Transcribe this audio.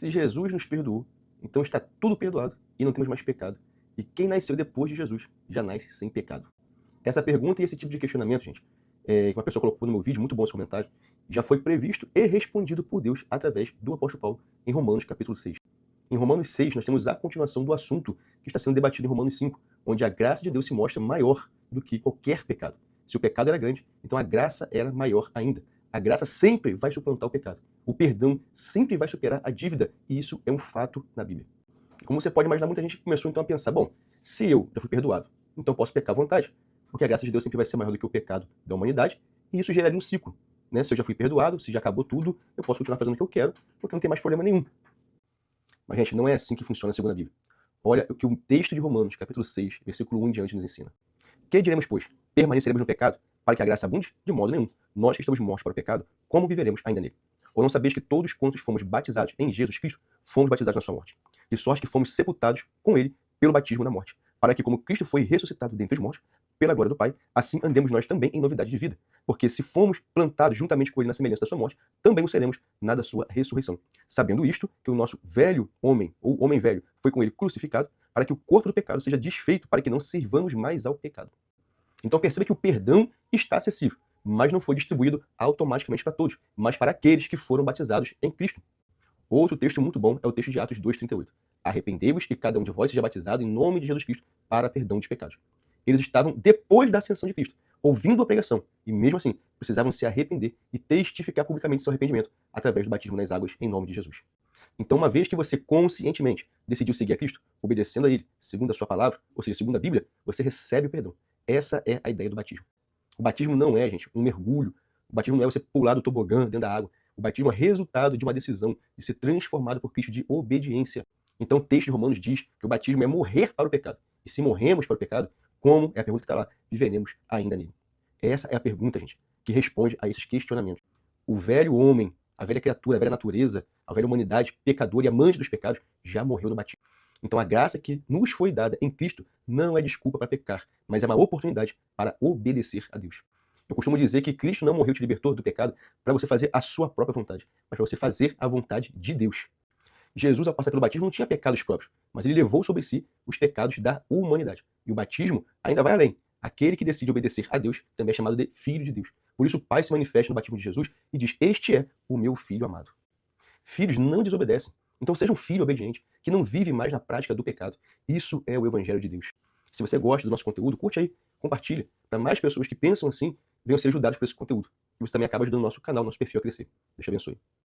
Se Jesus nos perdoou, então está tudo perdoado e não temos mais pecado. E quem nasceu depois de Jesus já nasce sem pecado. Essa pergunta e esse tipo de questionamento, gente, que uma pessoa colocou no meu vídeo, muito bom esse comentário, já foi previsto e respondido por Deus através do apóstolo Paulo em Romanos capítulo 6. Em Romanos 6, nós temos a continuação do assunto que está sendo debatido em Romanos 5, onde a graça de Deus se mostra maior do que qualquer pecado. Se o pecado era grande, então a graça era maior ainda. A graça sempre vai suplantar o pecado. O perdão sempre vai superar a dívida, e isso é um fato na Bíblia. Como você pode imaginar, muita gente começou então a pensar, bom, se eu já fui perdoado, então posso pecar à vontade, porque a graça de Deus sempre vai ser maior do que o pecado da humanidade, e isso geraria um ciclo. Né? Se eu já fui perdoado, se já acabou tudo, eu posso continuar fazendo o que eu quero, porque não tem mais problema nenhum. Mas, gente, não é assim que funciona segundo a Bíblia. Olha o que o texto de Romanos, capítulo 6, versículo 1 em diante, nos ensina. Que diremos, pois? Permaneceremos no pecado para que a graça abunde? De modo nenhum. Nós que estamos mortos para o pecado, como viveremos ainda nele? Ou não sabeis que todos quantos fomos batizados em Jesus Cristo, fomos batizados na sua morte? De sorte que fomos sepultados com ele pelo batismo na morte, para que, como Cristo foi ressuscitado dentre os mortos, pela glória do Pai, assim andemos nós também em novidade de vida. Porque se fomos plantados juntamente com ele na semelhança da sua morte, também o seremos na da sua ressurreição. Sabendo isto, que o nosso velho homem, ou homem velho, foi com ele crucificado, para que o corpo do pecado seja desfeito, para que não sirvamos mais ao pecado. Então perceba que o perdão está acessível, mas não foi distribuído automaticamente para todos, mas para aqueles que foram batizados em Cristo. Outro texto muito bom é o texto de Atos 2,38. Arrependei-vos e cada um de vós seja batizado em nome de Jesus Cristo para perdão dos pecados. Eles estavam depois da ascensão de Cristo, ouvindo a pregação, e mesmo assim precisavam se arrepender e testificar publicamente seu arrependimento através do batismo nas águas em nome de Jesus. Então, uma vez que você conscientemente decidiu seguir a Cristo, obedecendo a Ele, segundo a sua palavra, ou seja, segundo a Bíblia, você recebe o perdão. Essa é a ideia do batismo. O batismo não é, gente, um mergulho. O batismo não é você pular do tobogã dentro da água. O batismo é resultado de uma decisão de ser transformado por Cristo de obediência. Então, o texto de Romanos diz que o batismo é morrer para o pecado. E se morremos para o pecado, como é a pergunta que está lá, viveremos ainda nele? Essa é a pergunta, gente, que responde a esses questionamentos. O velho homem, a velha criatura, a velha natureza, a velha humanidade pecadora e amante dos pecados já morreu no batismo. Então a graça que nos foi dada em Cristo não é desculpa para pecar, mas é uma oportunidade para obedecer a Deus. Eu costumo dizer que Cristo não morreu e te libertou do pecado para você fazer a sua própria vontade, mas para você fazer a vontade de Deus. Jesus, ao passar pelo batismo, não tinha pecados próprios, mas ele levou sobre si os pecados da humanidade. E o batismo ainda vai além. Aquele que decide obedecer a Deus também é chamado de filho de Deus. Por isso o Pai se manifesta no batismo de Jesus e diz: este é o meu filho amado. Filhos não desobedecem. Então seja um filho obediente, que não vive mais na prática do pecado. Isso é o Evangelho de Deus. Se você gosta do nosso conteúdo, curte aí, compartilha, para mais pessoas que pensam assim venham ser ajudadas por esse conteúdo. E você também acaba ajudando o nosso canal, nosso perfil a crescer. Deus te abençoe.